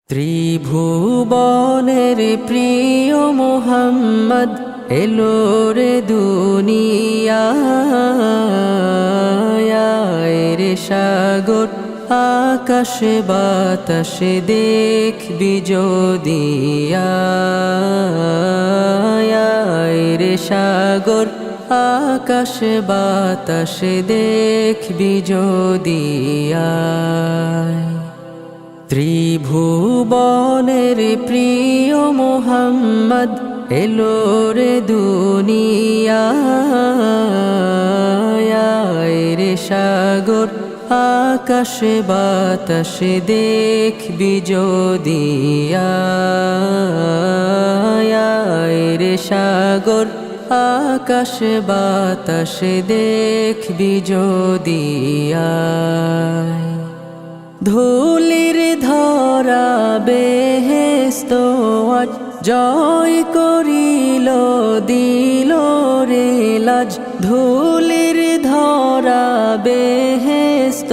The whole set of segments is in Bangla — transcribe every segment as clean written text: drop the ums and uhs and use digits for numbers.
ত্রিভুবনের প্রিয় মোহাম্মদ এলো রে দুনিয়ায় রে সাগর আকাশে বাতাসে দেখবি যদি রে সাগর আকাশে বাতাসে দেখবি যদি ত্রিভুবনের প্রিয় মোহাম্মদ এলো রে দুনিয়ায় রে সাগর আকাশে বাতাসে দেখবি যদি রে সাগর আকাশে বাতাসে দেখবি যদি ধুলির ধরা বেহেশত আজ জয় করিল দিল রে লাজ ধুলির ধরা বেহেশত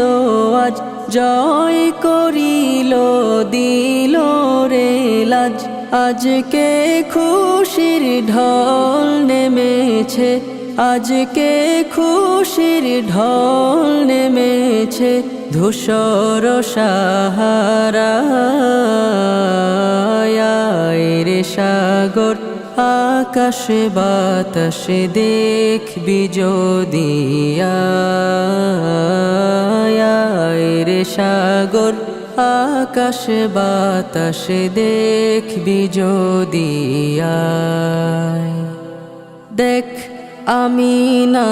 আজ জয় করিল দিল রে লাজ আজকে খুশির ঢল নেমেছে আজকে খুশির ঢল নেমেছে ধূসর সাহারায় রে সাগর আকাশে বাতাসে দেখবি যদি রে সাগর আকাশে বাতাসে দেখবি যদি দেখ আমিনা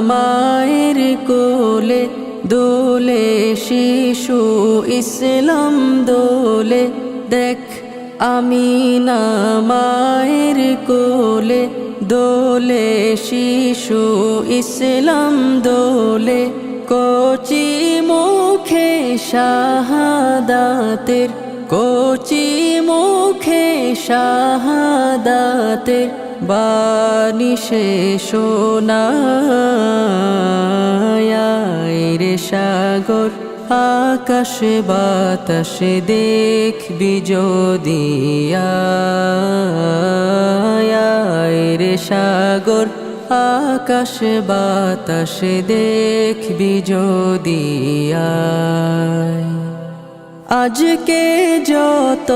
মায়ের কোলে দোলে শিশু ইসলাম দোলে দেখ আমিনা মায়ের কোলে দোলে শিশু ইসলাম দোলে কচি মুখে শাহাদাতের কচি মুখে শাহাদাতের বাণী সে শোনায় রে সাগর আকাশে বাতাসে দেখবি যদি রে সাগর আকাশে বাতাসে দেখবি যদি আজকে যত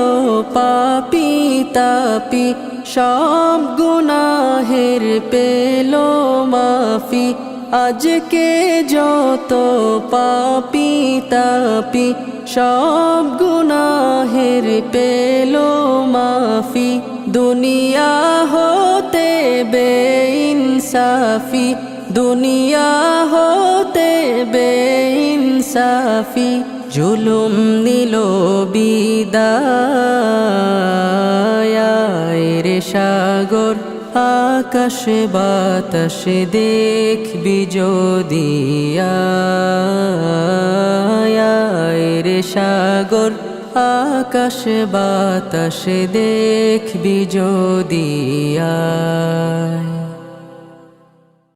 পাপী তাপি সব গুনাহের পেল মাফি আজকে যত পাপী তাপি সব গুনাহের পেল মাফি দুনিয়া হতে বেইনসাফি দুনিয়া হতে বেইনসাফি জুলুম নিল বিদায় রে সাগর আকাশে বাতাসে দেখবি যদি রে সাগর আকাশে বাতাসে দেখবি যদি